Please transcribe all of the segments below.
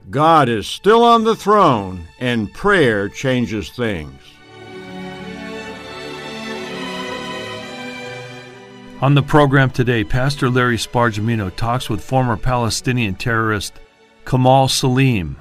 God is still on the throne, and prayer changes things. On the program today, Pastor Larry Spargimino talks with former Palestinian terrorist Kamal Salim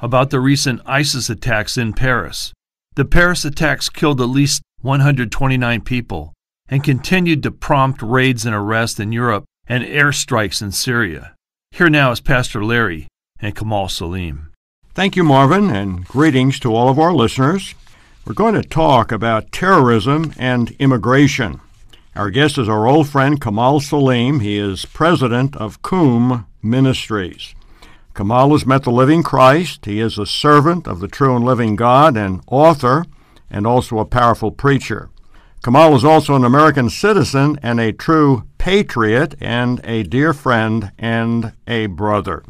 about the recent ISIS attacks in Paris. The Paris attacks killed at least 129 people and continued to prompt raids and arrests in Europe and airstrikes in Syria. Here now is Pastor Larry and Kamal Salim. Thank you, Marvin, and greetings to all of our listeners. We're going to talk about terrorism and immigration. Our guest is our old friend Kamal Salim. He is president of Qum Ministries. Kamal has met the living Christ. He is a servant of the true and living God, an author, and also a powerful preacher. Kamal is also an American citizen and a true patriot and a dear friend and a brother.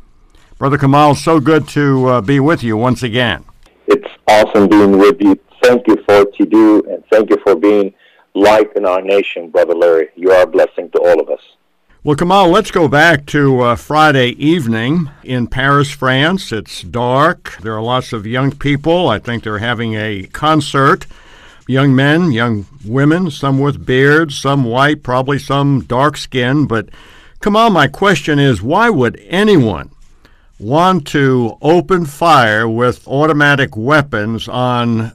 Brother Kamal, so good to be with you once again. It's awesome being with you. Thank you for what you do, and thank you for being light in our nation, Brother Larry. You are a blessing to all of us. Well, Kamal, let's go back to Friday evening in Paris, France. It's dark. There are lots of young people. I think they're having a concert. Young men, young women, some with beards, some white, probably some dark-skinned. But, Kamal, my question is, why would anyone want to open fire with automatic weapons on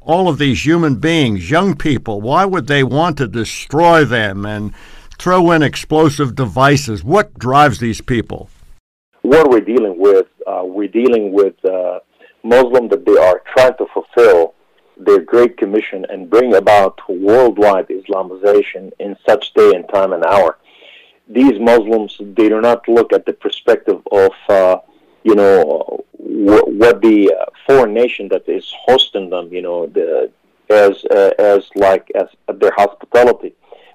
all of these human beings, young people? Why would they want to destroy them and throw in explosive devices? What drives these people? What we're dealing with Muslims that they are trying to fulfill their Great Commission and bring about worldwide Islamization in such day and time and hour. These Muslims, they do not look at the perspective of what the foreign nation that is hosting them, as their hospitality,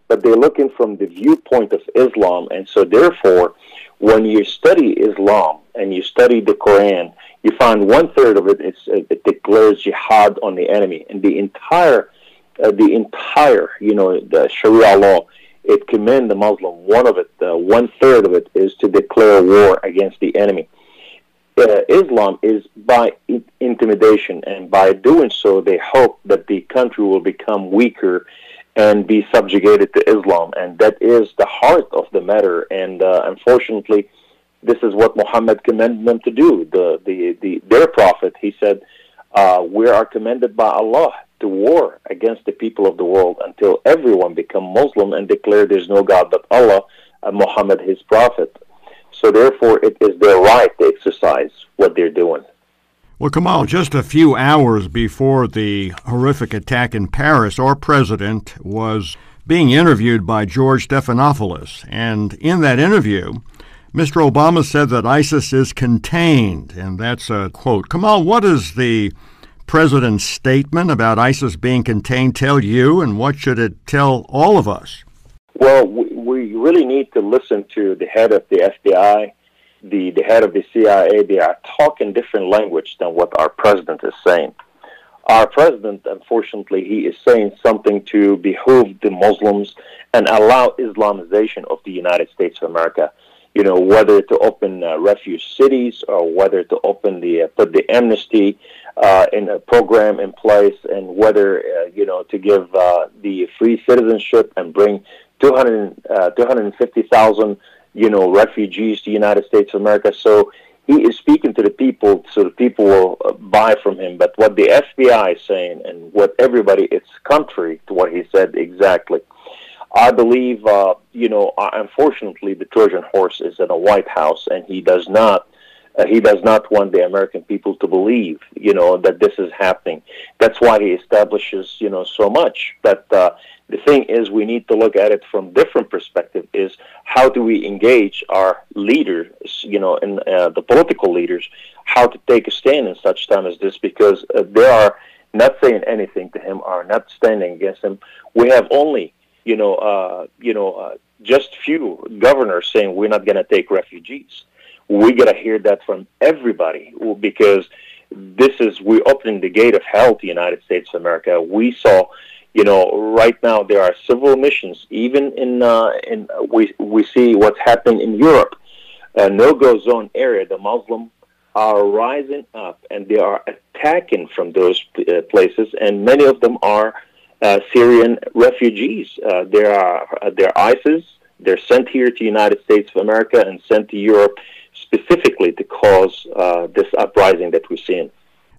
but they're looking from the viewpoint of Islam. And so therefore, when you study Islam and you study the Quran, you find 1/3 of it it declares jihad on the enemy, and the entire the Sharia law, it commands the Muslim. 1/3 of it is to declare war against the enemy. Islam is by intimidation, and by doing so, they hope that the country will become weaker and be subjugated to Islam, and that is the heart of the matter. And unfortunately, this is what Muhammad commanded them to do. Their prophet, he said, we are commanded by Allah to war against the people of the world until everyone become Muslim and declare there's no God but Allah and Muhammad his prophet. So therefore, it is their right to exercise what they're doing. Well, Kamal, just a few hours before the horrific attack in Paris, our president was being interviewed by George Stephanopoulos. And in that interview, Mr. Obama said that ISIS is contained, and that's a quote. Kamal, what does the president's statement about ISIS being contained tell you, and what should it tell all of us? Well, we really need to listen to the head of the FBI, the head of the CIA. They are talking different language than what our president is saying. Our president, unfortunately, he is saying something to behoove the Muslims and allow Islamization of the United States of America. Whether to open refuge cities or whether to open put the amnesty in a program in place, and whether to give the free citizenship and bring 250,000 refugees to the United States of America. So he is speaking to the people, so the people will buy from him. But what the FBI is saying and what everybody, it's contrary to what he said exactly. I believe, unfortunately, the Trojan horse is in the White House, and he does not want the American people to believe, that this is happening. That's why he establishes, so much. But the thing is, we need to look at it from different perspective. Is how do we engage our leaders, and the political leaders, how to take a stand in such time as this, because they are not saying anything to him, are not standing against him. We have only just few governors saying we're not going to take refugees. We got to hear that from everybody, because we're opening the gate of hell to the United States of America. We saw, right now there are civil missions, even we see what's happening in Europe, no-go zone area. The Muslim are rising up, and they are attacking from those places, and many of them are Syrian refugees. They're ISIS. They're sent here to the United States of America and sent to Europe specifically to cause this uprising that we're seeing.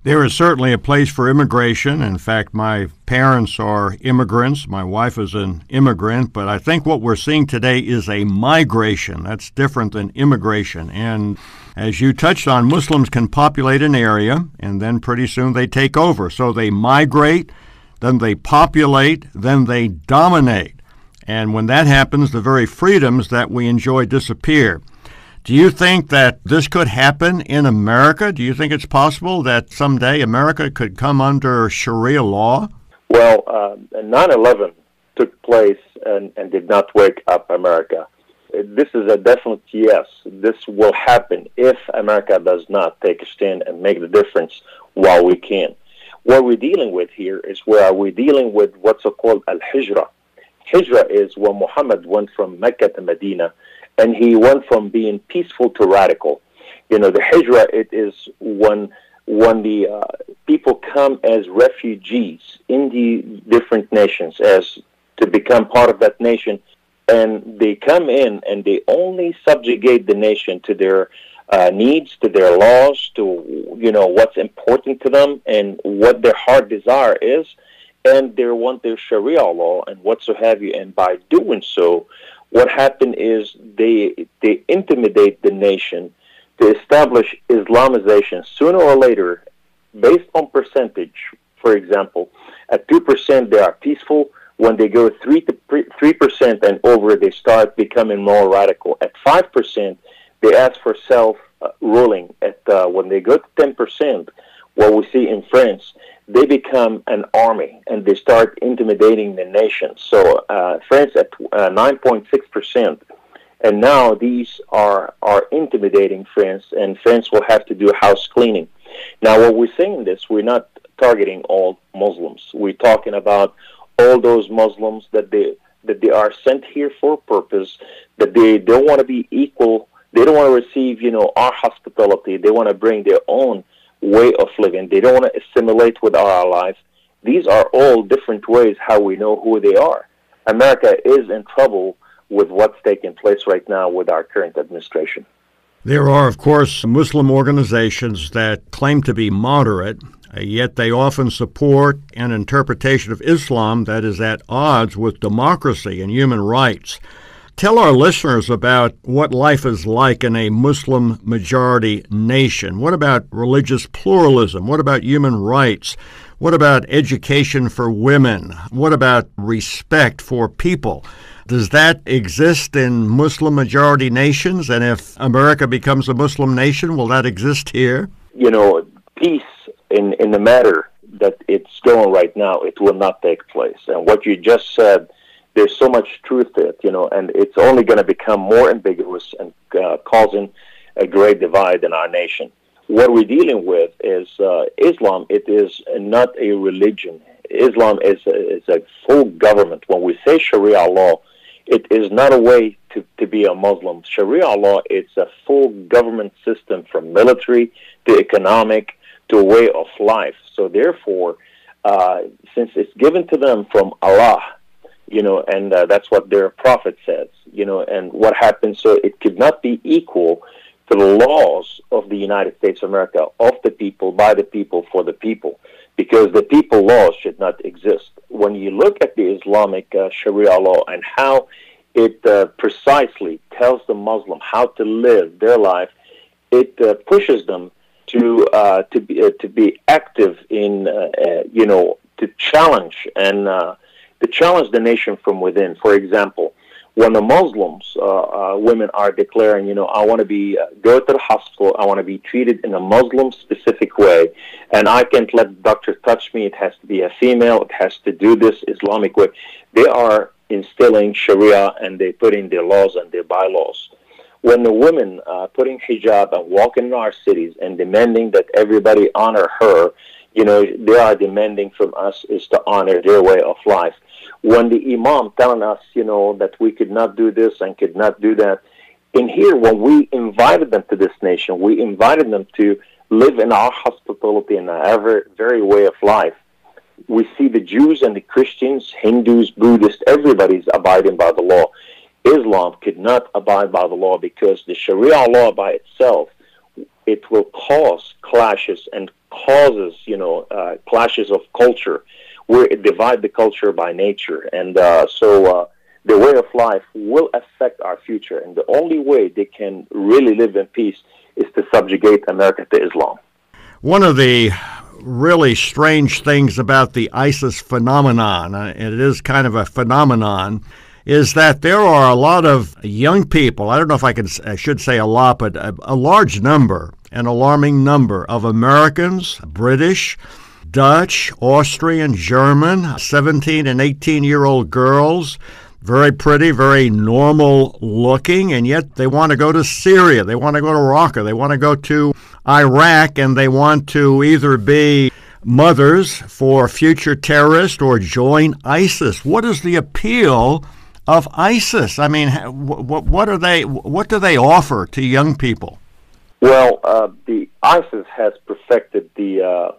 There is certainly a place for immigration. In fact, my parents are immigrants. My wife is an immigrant. But I think what we're seeing today is a migration. That's different than immigration. And as you touched on, Muslims can populate an area, and then pretty soon they take over. So they migrate, then they populate, then they dominate. And when that happens, the very freedoms that we enjoy disappear. Do you think that this could happen in America? Do you think it's possible that someday America could come under Sharia law? Well, 9/11 took place and did not wake up America. This is a definite yes. This will happen if America does not take a stand and make the difference while we can. What we're dealing with here is where we're dealing with what's called al-hijra. Hijra is when Muhammad went from Mecca to Medina, and he went from being peaceful to radical. The hijra, it is when the people come as refugees in the different nations as to become part of that nation, and they come in and they only subjugate the nation to their needs, to their laws, to what's important to them and what their heart desire is, and they want their Sharia law and what so have you. And by doing so, what happened is they intimidate the nation to establish Islamization sooner or later, based on percentage. For example, at 2% they are peaceful. When they go 3% and over, they start becoming more radical. At 5%, they ask for self-ruling. When they go to 10%, what we see in France, they become an army and they start intimidating the nation. So France at 9.6%, and now these are intimidating France, and France will have to do house cleaning. Now, what we're saying this, we're not targeting all Muslims. We're talking about all those Muslims that they are sent here for a purpose, that they don't want to be equal. They don't want to receive, our hospitality. They want to bring their own way of living. They don't want to assimilate with our allies. These are all different ways how we know who they are. America is in trouble with what's taking place right now with our current administration. There are, of course, Muslim organizations that claim to be moderate, yet they often support an interpretation of Islam that is at odds with democracy and human rights. Tell our listeners about what life is like in a Muslim-majority nation. What about religious pluralism? What about human rights? What about education for women? What about respect for people? Does that exist in Muslim-majority nations? And if America becomes a Muslim nation, will that exist here? Peace in the matter that it's going right now, it will not take place. And what you just said, there's so much truth to it, and it's only going to become more ambiguous and causing a great divide in our nation. What we're dealing with is Islam. It is not a religion. Islam is a full government. When we say Sharia law, it is not a way to be a Muslim. Sharia law, it's a full government system from military to economic to a way of life. So therefore, since it's given to them from Allah, and that's what their prophet says, and what happens, so it could not be equal to the laws of the United States of America, of the people, by the people, for the people, because the people laws should not exist. When you look at the Islamic Sharia law and how it precisely tells the Muslim how to live their life, it pushes them to be active in, to challenge and to challenge the nation from within. For example, when the Muslims, women are declaring, I want to go to the hospital, I want to be treated in a Muslim-specific way, and I can't let the doctor touch me, it has to be a female, it has to do this Islamic way. They are instilling Sharia, and they put in their laws and their bylaws. When the women putting hijab and walking in our cities and demanding that everybody honor her, they are demanding from us is to honor their way of life. When the imam telling us, that we could not do this and could not do that, in here, when we invited them to this nation, we invited them to live in our hospitality and our very way of life. We see the Jews and the Christians, Hindus, Buddhists, everybody's abiding by the law. Islam could not abide by the law because the Sharia law by itself, it will cause clashes and causes, clashes of culture, where it divides the culture by nature. And so the way of life will affect our future. And the only way they can really live in peace is to subjugate America to Islam. One of the really strange things about the ISIS phenomenon, and it is kind of a phenomenon, is that there are a lot of young people, I don't know if I should say a lot, but a large number, an alarming number of Americans, British, Dutch, Austrian, German, 17 and 18-year-old girls, very pretty, very normal looking, and yet they want to go to Syria, they want to go to Raqqa, they want to go to Iraq, and they want to either be mothers for future terrorists or join ISIS. What is the appeal of ISIS? I mean, what do they offer to young people? Well, the ISIS has perfected the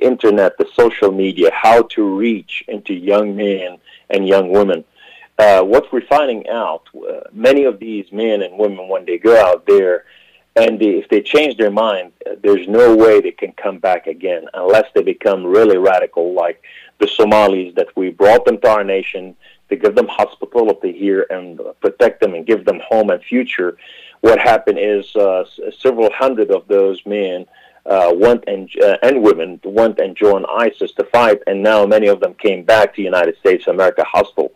internet, the social media, how to reach into young men and young women. What we're finding out, many of these men and women, when they go out there, and if they change their mind, there's no way they can come back again unless they become really radical, like the Somalis that we brought them to our nation to give them hospitality here and protect them and give them home and future. What happened is several hundred of those men and women went and joined ISIS to fight, and now many of them came back to United States of America hostile.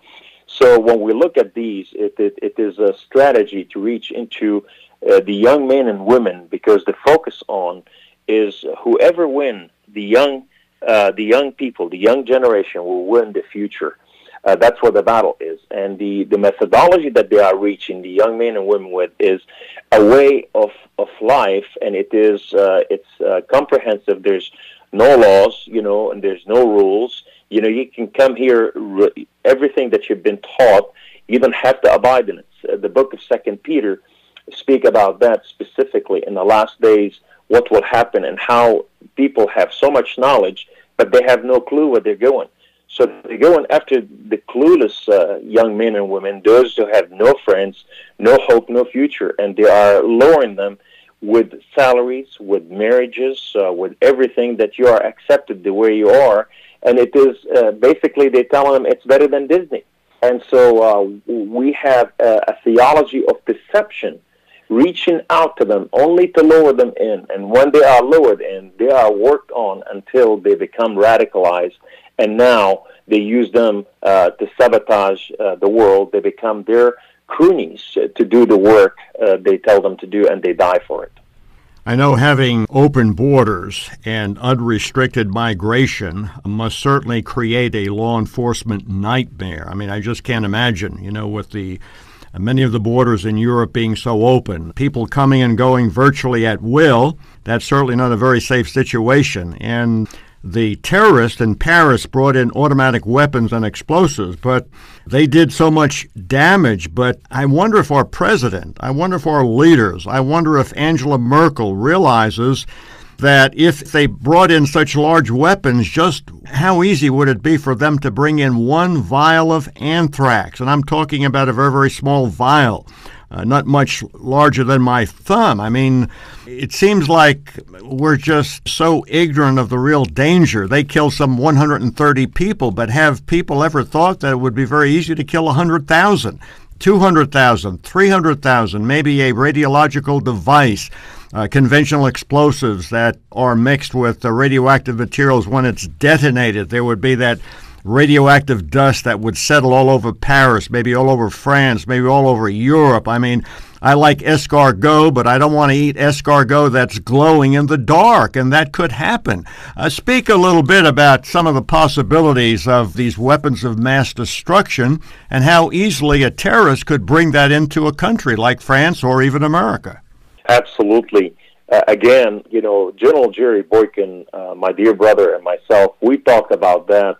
So when we look at these, it is a strategy to reach into the young men and women, because the focus on is whoever win, the young people, the young generation will win the future. That's what the battle is. And the methodology that they are reaching the young men and women with is a way of life, and it's comprehensive. There's no laws, and there's no rules. You can come here, everything that you've been taught, you don't have to abide in it. The book of 2 Peter speak about that specifically in the last days, what will happen and how people have so much knowledge, but they have no clue where they're going. So they're going after the clueless young men and women, those who have no friends, no hope, no future, and they are luring them with salaries, with marriages, with everything that you are accepted the way you are. And it is basically they tell them it's better than Disney. And so we have a theology of deception, reaching out to them only to lure them in. And when they are lured in, they are worked on until they become radicalized. And now they use them to sabotage the world. They become their cronies to do the work they tell them to do, and they die for it. I know having open borders and unrestricted migration must certainly create a law enforcement nightmare. I mean, I just can't imagine, with many of the borders in Europe being so open, people coming and going virtually at will. That's certainly not a very safe situation. And the terrorists in Paris brought in automatic weapons and explosives, but they did so much damage. But I wonder if our president, I wonder if our leaders, I wonder if Angela Merkel realizes that if they brought in such large weapons, just how easy would it be for them to bring in one vial of anthrax? And I'm talking about a very, very small vial, not much larger than my thumb. I mean, it seems like we're just so ignorant of the real danger. They kill some 130 people, but have people ever thought that it would be very easy to kill 100,000, 200,000, 300,000, maybe a radiological device, conventional explosives that are mixed with radioactive materials? When it's detonated, there would be that radioactive dust that would settle all over Paris, maybe all over France, maybe all over Europe. I mean, I like escargot, but I don't want to eat escargot that's glowing in the dark, and that could happen. Speak a little bit about some of the possibilities of these weapons of mass destruction and how easily a terrorist could bring that into a country like France or even America. Absolutely. Again, General Jerry Boykin, my dear brother, and myself, we talked about that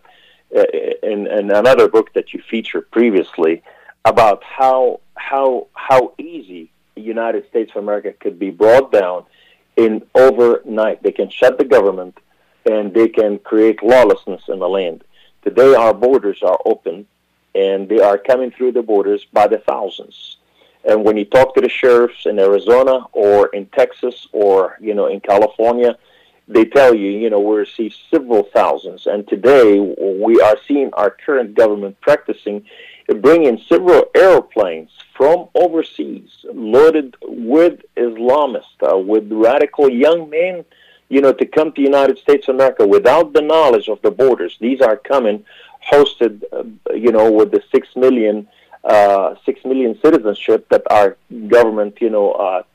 in another book that you featured previously, about how how easy the United States of America could be brought down in overnight. They can shut the government and they can create lawlessness in the land. Today our borders are open and they are coming through the borders by the thousands. And when you talk to the sheriffs in Arizona or in Texas or, in California, they tell you, we receive several thousands. And today we are seeing our current government practicing bringing several airplanes from overseas loaded with Islamists, with radical young men, to come to the United States of America without the knowledge of the borders. These are coming hosted, with the 6 million citizenship that our government,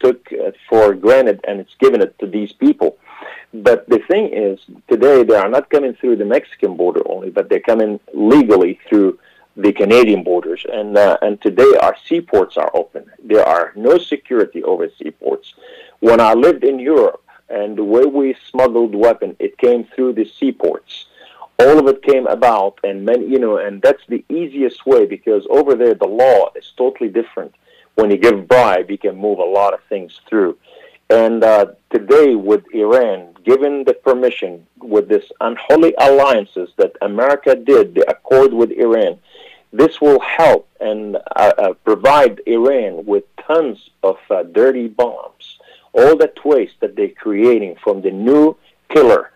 took for granted, and it's given it to these people. But the thing is, today they are not coming through the Mexican border only, but they're coming legally through the Canadian borders. And today our seaports are open. There are no security over seaports. When I lived in Europe, and the way we smuggled weapons, it came through the seaports. All of it came about, and and that's the easiest way, because over there the law is totally different. When you give bribe, you can move a lot of things through. And today, with Iran, given the permission with this unholy alliances that America did, the accord with Iran, this will help and provide Iran with tons of dirty bombs. All that waste that they're creating from the new killer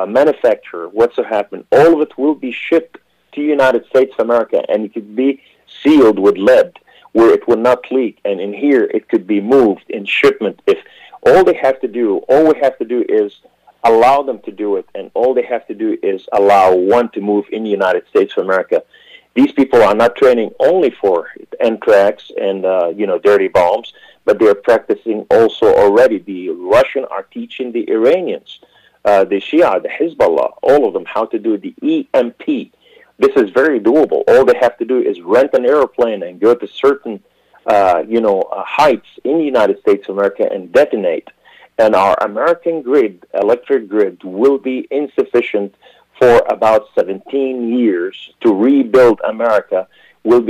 manufacturer, what's to happen, all of it will be shipped to the United States of America, and it could be sealed with lead where it will not leak. And in here, it could be moved in shipment. If all we have to do is allow them to do it, and all they have to do is allow one to move in the United States of America. These people are not training only for anthrax and dirty bombs, but they're practicing also already. The Russians are teaching the Iranians, the Shia, the Hezbollah, all of them, how to do the EMP. This is very doable. All they have to do is rent an airplane and go to certain heights in the United States of America and detonate. And our American grid, electric grid, will be insufficient for about 17 years to rebuild America.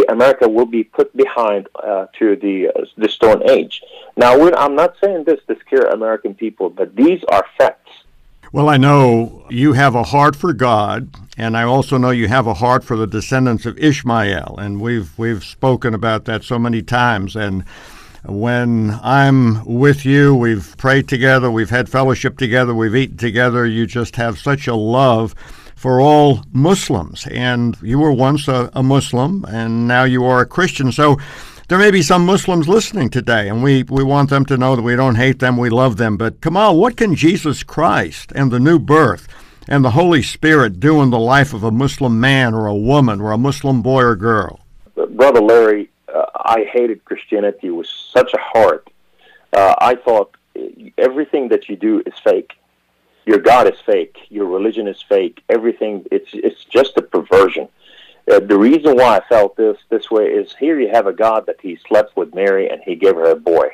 America will be put behind to the Stone Age. Now, I'm not saying this to scare American people, but these are facts. Well, I know you have a heart for God, and I also know you have a heart for the descendants of Ishmael, and we've spoken about that so many times. And when I'm with you, we've prayed together, we've had fellowship together, we've eaten together. You just have such a love for all Muslims, and you were once a Muslim, and now you are a Christian. So there may be some Muslims listening today, and we want them to know that we don't hate them, we love them. But Kamal, what can Jesus Christ and the new birth and the Holy Spirit do in the life of a Muslim man or a woman or a Muslim boy or girl? Brother Larry, I hated Christianity with such a heart. I thought everything that you do is fake. Your God is fake. Your religion is fake. Everything, it's just a perversion. The reason why I felt this way is, here you have a God that he slept with Mary and he gave her a boy.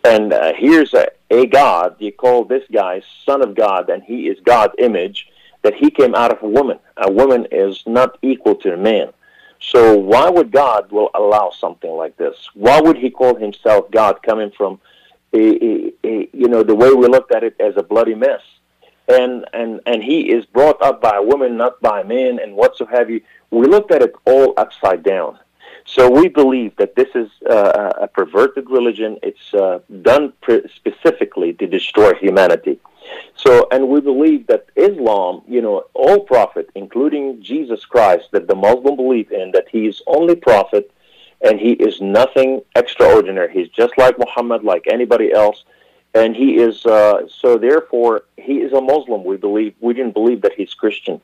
And here's a God, you call this guy Son of God, and he is God's image, that he came out of a woman. A woman is not equal to a man. So why would God will allow something like this? Why would he call himself God, coming from the way we looked at it, as a bloody mess? And he is brought up by a woman, not by a man, and what so have you. We looked at it all upside down. So we believe that this is a perverted religion. It's done specifically to destroy humanity. So, and we believe that Islam, all prophet, including Jesus Christ, that the Muslim believe in, that he is only prophet, and he is nothing extraordinary. He's just like Muhammad, like anybody else. And he is, so therefore, he is a Muslim, we believe. We didn't believe that he's Christian.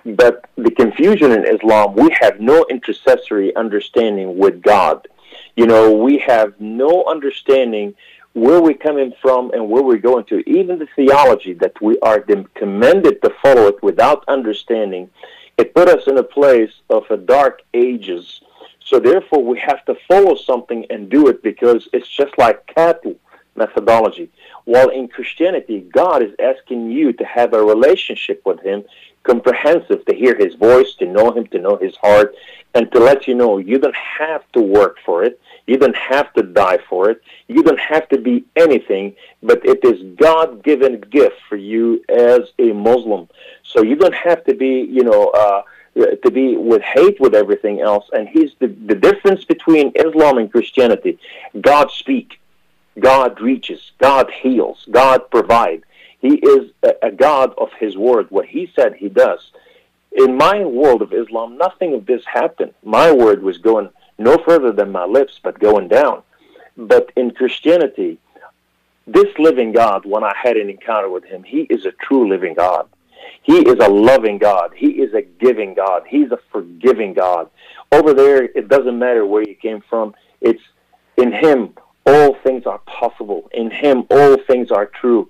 But the confusion in Islam, we have no intercessory understanding with God. We have no understanding where we're coming from and where we're going to. Even the theology that we are commanded to follow it without understanding, it put us in a place of a dark ages. So therefore, we have to follow something and do it because it's just like cattle methodology. While in Christianity, God is asking you to have a relationship with Him, comprehensive, to hear His voice, to know Him, to know His heart, and to let you know you don't have to work for it. You don't have to die for it. You don't have to be anything, but it is God-given gift for you as a Muslim. So you don't have to be, to be with hate with everything else. And the difference between Islam and Christianity: God speaks, God reaches, God heals, God provides. He is a God of His word. What He said, He does. In my world of Islam, nothing of this happened. My word was going no further than my lips, but going down. But in Christianity, this living God, when I had an encounter with Him, He is a true living God. He is a loving God. He is a giving God. He's a forgiving God. Over there, it doesn't matter where you came from. It's in Him, all things are possible. In Him, all things are true.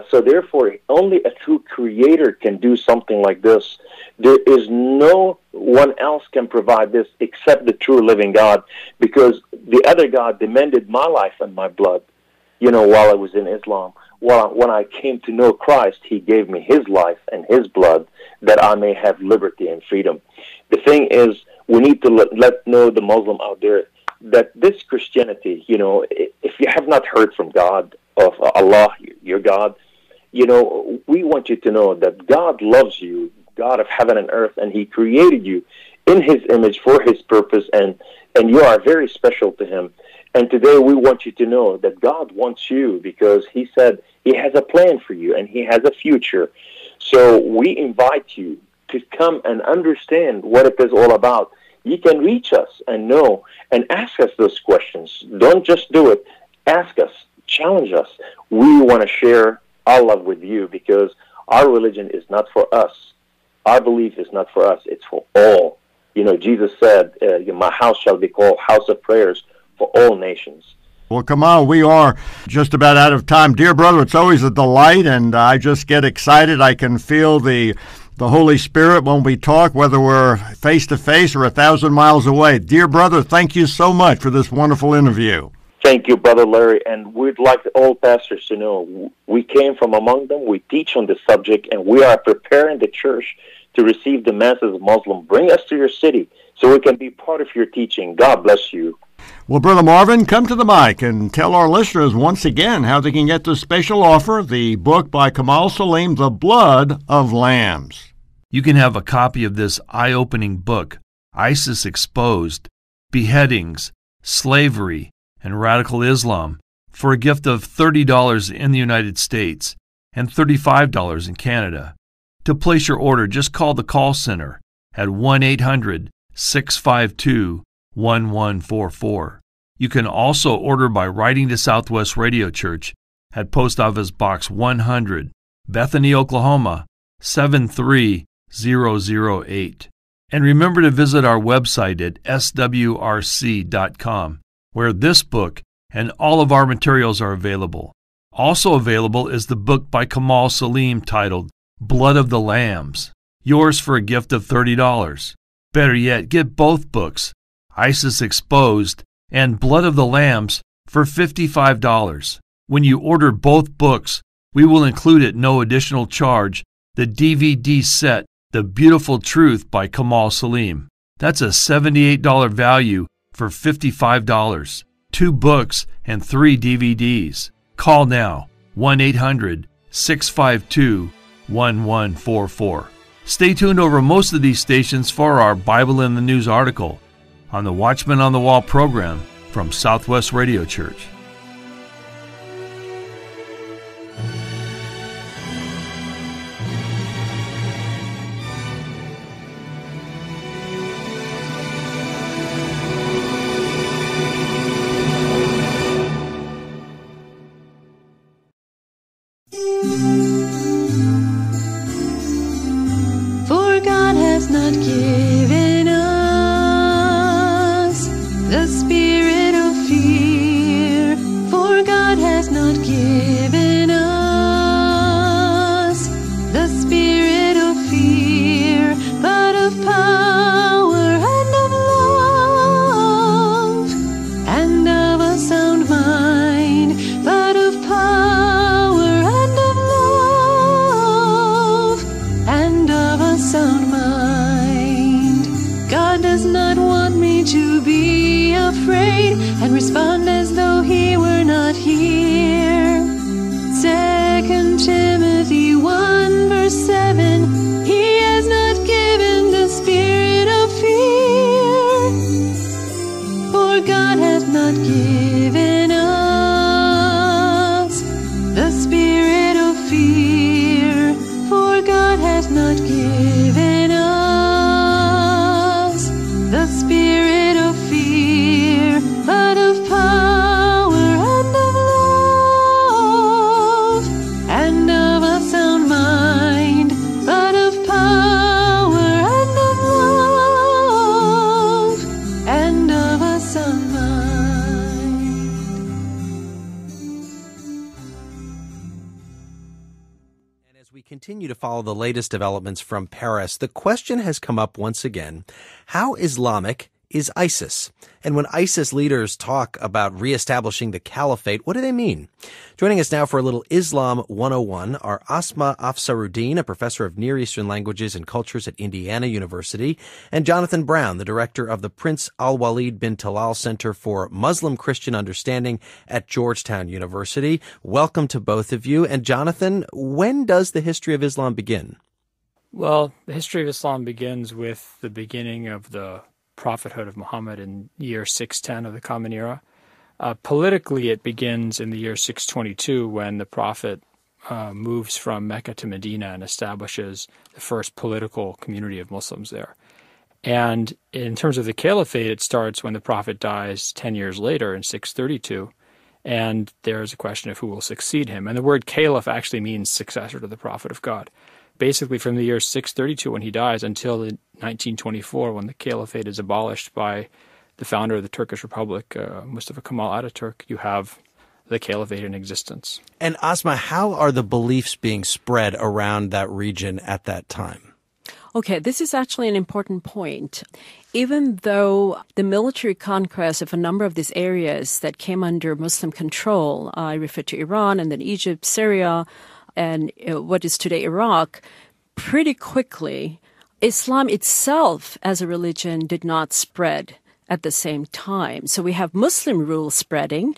So therefore, only a true creator can do something like this. There is no one else can provide this except the true living God, because the other God demanded my life and my blood, while I was in Islam. Well, when I came to know Christ, He gave me His life and His blood that I may have liberty and freedom. The thing is, we need to let know the Muslim out there that this Christianity, if you have not heard from God, of Allah, your God, we want you to know that God loves you, God of heaven and earth, and He created you in His image for His purpose, and you are very special to Him. And today we want you to know that God wants you, because He said He has a plan for you and He has a future. So we invite you to come and understand what it is all about. You can reach us and know and ask us those questions. Don't just do it. Ask us. Challenge us. We want to share our love with you, because our religion is not for us. Our belief is not for us. It's for all. Jesus said, my house shall be called house of prayers for all nations. Well, Kamal, we are just about out of time. Dear brother, it's always a delight, and I just get excited. I can feel the Holy Spirit when we talk, whether we're face-to-face or 1,000 miles away. Dear brother, thank you so much for this wonderful interview. Thank you, Brother Larry, and we'd like all pastors to know we came from among them, we teach on this subject, and we are preparing the church to receive the masses of Muslims. Bring us to your city so we can be part of your teaching. God bless you. Well, Brother Marvin, come to the mic and tell our listeners once again how they can get this special offer, the book by Kamal Salim, The Blood of Lambs. You can have a copy of this eye-opening book, ISIS Exposed, Beheadings, Slavery, and Radical Islam, for a gift of $30 in the United States and $35 in Canada. To place your order, just call the call center at 1-800-652-1144. You can also order by writing to Southwest Radio Church at Post Office Box 100, Bethany, Oklahoma, 73008. And remember to visit our website at swrc.com, where this book and all of our materials are available. Also available is the book by Kamal Salim titled Blood of the Lambs, yours for a gift of $30. Better yet, get both books, ISIS Exposed and Blood of the Lambs, for $55. When you order both books, we will include at no additional charge the DVD set, The Beautiful Truth by Kamal Salim. That's a $78 value for $55. 2 books and 3 DVDs. Call now, 1-800-652-1144. Stay tuned over most of these stations for our Bible in the News article on the Watchman on the Wall program from Southwest Radio Church. For God has not given us the spirit of fear. For God has not given us the spirit of fear, but of power and of love and of a sound mind. But not given us the spirit of fear, for God has not given us the spirit of fear, but of power and of love and of a sound mind, but of power and of love and of a sound mind. And as we continue to follow the latest developments from Paris, the question has come up once again: how Islamic is ISIS? And when ISIS leaders talk about reestablishing the caliphate, what do they mean? Joining us now for a little Islam 101 are Asma Afsaruddin, a professor of Near Eastern languages and cultures at Indiana University, and Jonathan Brown, the director of the Prince Al-Walid bin Talal Center for Muslim-Christian Understanding at Georgetown University. Welcome to both of you. And Jonathan, when does the history of Islam begin? Well, the history of Islam begins with the beginning of the prophethood of Muhammad in year 610 of the Common Era. Politically, it begins in the year 622 when the prophet moves from Mecca to Medina and establishes the first political community of Muslims there. And in terms of the caliphate, it starts when the prophet dies 10 years later in 632, and there's a question of who will succeed him. And the word caliph actually means successor to the prophet of God. Basically, from the year 632 when he dies until 1924 when the caliphate is abolished by the founder of the Turkish Republic, Mustafa Kemal Ataturk, you have the caliphate in existence. And Asma, how are the beliefs being spread around that region at that time? Okay, this is actually an important point. Even though the military conquest of a number of these areas that came under Muslim control, I refer to Iran and then Egypt, Syria, and what is today Iraq, pretty quickly, Islam itself as a religion did not spread at the same time. So we have Muslim rule spreading,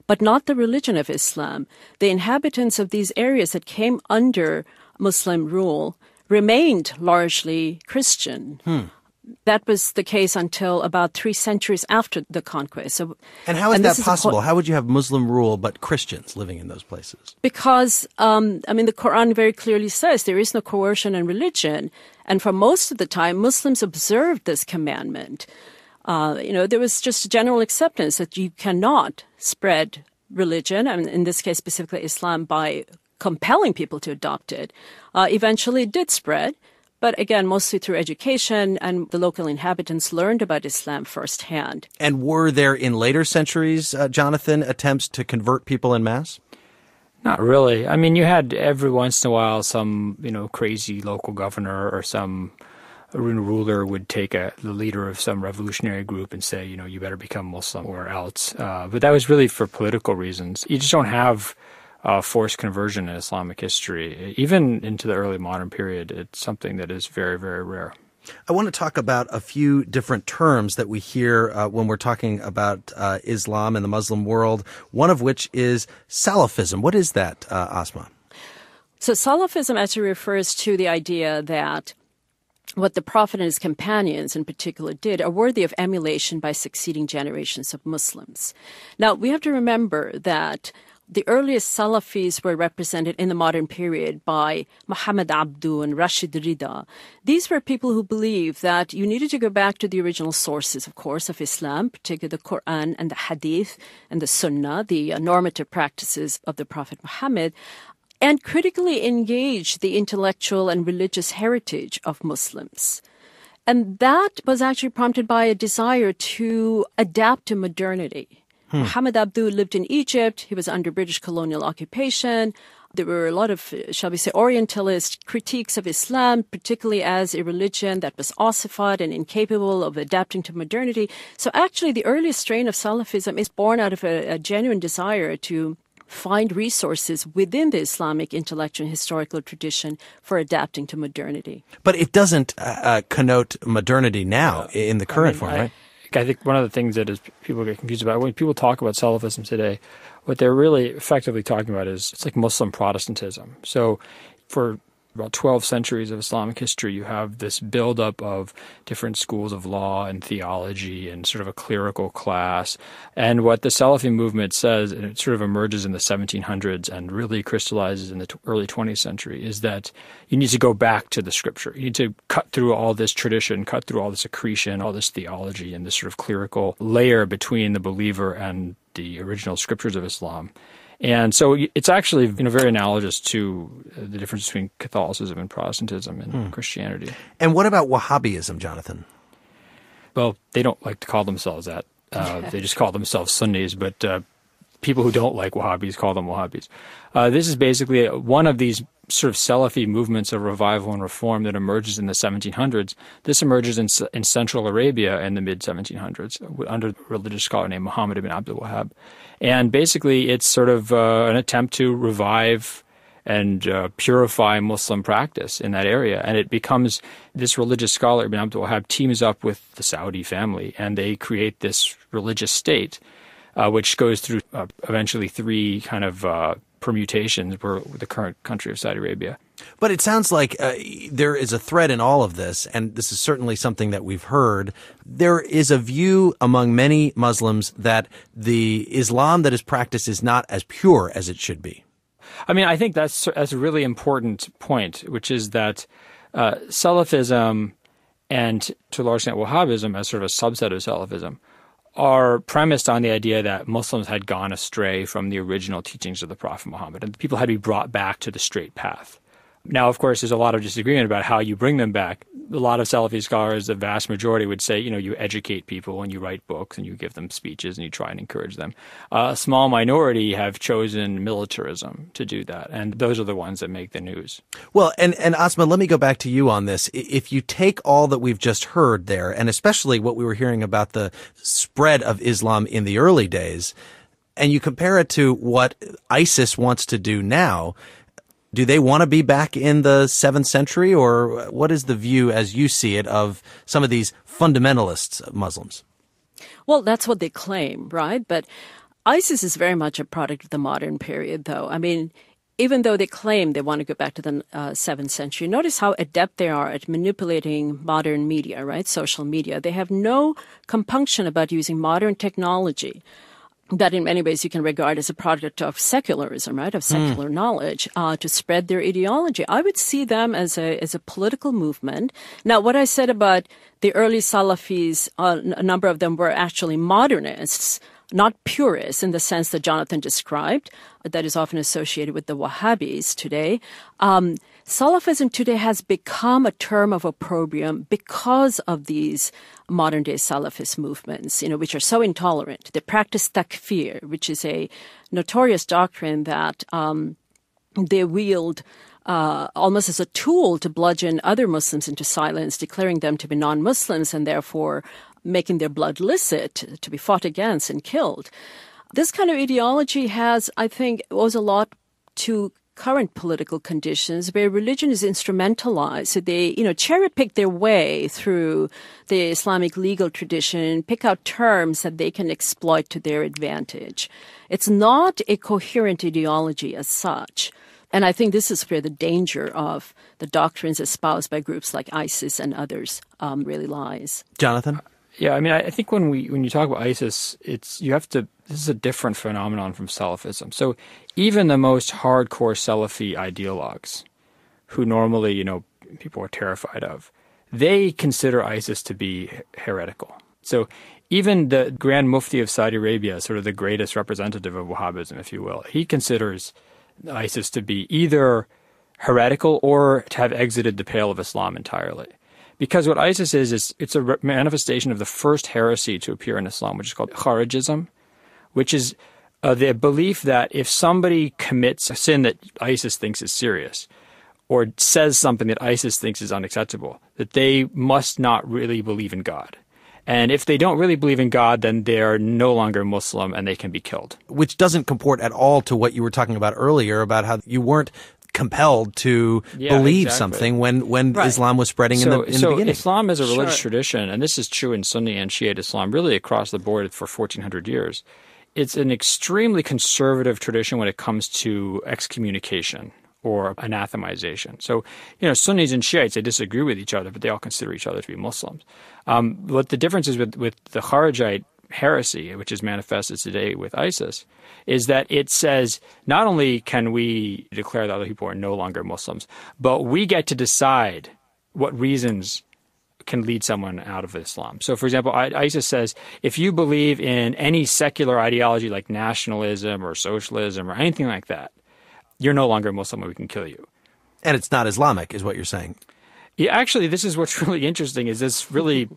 but not the religion of Islam. The inhabitants of these areas that came under Muslim rule remained largely Christian. That was the case until about 3 centuries after the conquest. So, and how is that possible? How would you have Muslim rule but Christians living in those places? Because, the Quran very clearly says there is no coercion in religion. And for most of the time, Muslims observed this commandment. There was just general acceptance that you cannot spread religion, and in this case specifically Islam, by compelling people to adopt it. Eventually it did spread. But again, mostly through education, and the local inhabitants learned about Islam firsthand. And were there in later centuries, Jonathan, attempts to convert people en masse? Not really. I mean, you had every once in a while some, crazy local governor or some ruler would take the leader of some revolutionary group and say, you better become Muslim or else. But that was really for political reasons. You just don't have forced conversion in Islamic history. Even into the early modern period, it's something that is very, very rare. I want to talk about a few different terms that we hear when we're talking about Islam and the Muslim world, one of which is Salafism. What is that, Asma? So Salafism actually refers to the idea that what the Prophet and his companions in particular did are worthy of emulation by succeeding generations of Muslims. Now, we have to remember that the earliest Salafis were represented in the modern period by Muhammad Abdu and Rashid Rida. These were people who believed that you needed to go back to the original sources, of course, of Islam, particularly the Quran and the Hadith and the Sunnah, the normative practices of the Prophet Muhammad, and critically engage the intellectual and religious heritage of Muslims. And that was actually prompted by a desire to adapt to modernity. Muhammad Abdu lived in Egypt. He was under British colonial occupation. There were a lot of, shall we say, Orientalist critiques of Islam, particularly as a religion that was ossified and incapable of adapting to modernity. So actually, the earliest strain of Salafism is born out of a genuine desire to find resources within the Islamic intellectual and historical tradition for adapting to modernity. But it doesn't connote modernity now in the current form, right? I think one of the things that people get confused about, when people talk about Salafism today, what they're really effectively talking about is it's like Muslim Protestantism. So for about 12 centuries of Islamic history, you have this buildup of different schools of law and theology and sort of a clerical class. And what the Salafi movement says, and it sort of emerges in the 1700s and really crystallizes in the early 20th century, is that you need to go back to the scripture. You need to cut through all this tradition, cut through all this accretion, all this theology, and this sort of clerical layer between the believer and the original scriptures of Islam. And so it's actually very analogous to the difference between Catholicism and Protestantism and Christianity. And what about Wahhabism, Jonathan? Well, they don't like to call themselves that. They just call themselves Sunnis, but people who don't like Wahhabis call them Wahhabis. This is basically one of these sort of Salafi movements of revival and reform that emerges in the 1700s. This emerges in Central Arabia in the mid-1700s under a religious scholar named Muhammad ibn Abdul Wahhab. And basically it's sort of an attempt to revive and purify Muslim practice in that area. And it becomes, this religious scholar, Ibn Abdul Wahhab, teams up with the Saudi family, and they create this religious state, which goes through eventually three kind of permutations for the current country of Saudi Arabia. But it sounds like there is a thread in all of this, and this is certainly something that we've heard. There is a view among many Muslims that the Islam that is practiced is not as pure as it should be. I mean, I think that's a really important point, which is that Salafism and, to a large extent, Wahhabism, as sort of a subset of Salafism, are premised on the idea that Muslims had gone astray from the original teachings of the Prophet Muhammad, and people had to be brought back to the straight path. Now, of course, there's a lot of disagreement about how you bring them back. A lot of Salafi scholars, the vast majority, would say, you educate people and you write books and you give them speeches and you try and encourage them. A small minority have chosen militarism to do that, and those are the ones that make the news. Well, and Asma, let me go back to you on this. If you take all that we've just heard there, and especially what we were hearing about the spread of Islam in the early days, and you compare it to what ISIS wants to do now, do they want to be back in the 7th century, or what is the view, as you see it, of some of these fundamentalists Muslims? Well, that's what they claim, right? But ISIS is very much a product of the modern period, though. I mean, even though they claim they want to go back to the 7th century, notice how adept they are at manipulating modern media, right? Social media. They have no compunction about using modern technology that in many ways you can regard as a product of secularism, right, of secular knowledge, to spread their ideology. I would see them as a political movement. Now, what I said about the early Salafis, a number of them were actually modernists, not purists in the sense that Jonathan described, that is often associated with the Wahhabis today. Salafism today has become a term of opprobrium because of these modern-day Salafist movements, which are so intolerant. They practice takfir, which is a notorious doctrine that they wield almost as a tool to bludgeon other Muslims into silence, declaring them to be non-Muslims and therefore making their blood licit to be fought against and killed. This kind of ideology owes a lot to current political conditions where religion is instrumentalized. So they, cherry-pick their way through the Islamic legal tradition, pick out terms that they can exploit to their advantage. It's not a coherent ideology as such. And I think this is where the danger of the doctrines espoused by groups like ISIS and others really lies. Jonathan? Yeah, I mean, I think when you talk about ISIS, this is a different phenomenon from Salafism. So even the most hardcore Salafi ideologues, who normally, people are terrified of, they consider ISIS to be heretical. So even the Grand Mufti of Saudi Arabia, sort of the greatest representative of Wahhabism, if you will, he considers ISIS to be either heretical or to have exited the pale of Islam entirely. Because what ISIS is it's a manifestation of the first heresy to appear in Islam, which is called Kharijism, which is the belief that if somebody commits a sin that ISIS thinks is serious, or says something that ISIS thinks is unacceptable, that they must not really believe in God. And if they don't really believe in God, then they're no longer Muslim and they can be killed. Which doesn't comport at all to what you were talking about earlier about how you weren't compelled to believe something when right. Islam was spreading in the beginning. Islam is a religious tradition, and this is true in Sunni and Shiite Islam, really across the board for 1,400 years. It's an extremely conservative tradition when it comes to excommunication or anathemization. So, Sunnis and Shiites, they disagree with each other, but they all consider each other to be Muslims. What the difference is with the Kharijite heresy, which is manifested today with ISIS, is that it says not only can we declare that other people are no longer Muslims, but we get to decide what reasons can lead someone out of Islam. So, for example, ISIS says if you believe in any secular ideology like nationalism or socialism or anything like that, you're no longer Muslim and we can kill you. And it's not Islamic, is what you're saying. Yeah, actually, this is what's really interesting, is this really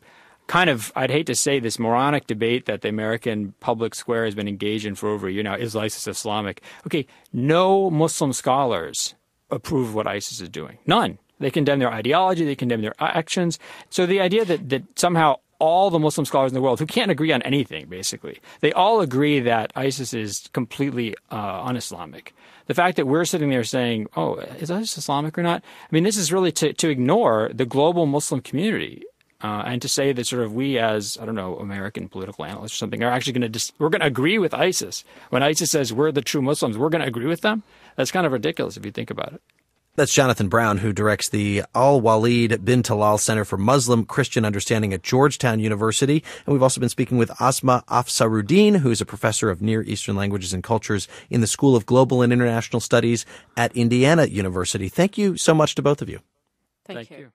kind of, I'd hate to say, this moronic debate that the American public square has been engaged in for over a year now. Is ISIS Islamic? Okay, no Muslim scholars approve of what ISIS is doing. None. They condemn their ideology. They condemn their actions. So the idea that somehow all the Muslim scholars in the world, who can't agree on anything, basically, they all agree that ISIS is completely un-Islamic. The fact that we're sitting there saying, oh, is ISIS Islamic or not? I mean, this is really to ignore the global Muslim community and to say that sort of we as, I don't know, American political analysts or something are actually we're going to agree with ISIS. When ISIS says we're the true Muslims, we're going to agree with them? That's kind of ridiculous if you think about it. That's Jonathan Brown, who directs the Al-Walid bin Talal Center for Muslim Christian Understanding at Georgetown University. And we've also been speaking with Asma Afsaruddin, who is a professor of Near Eastern Languages and Cultures in the School of Global and International Studies at Indiana University. Thank you so much to both of you. Thank you.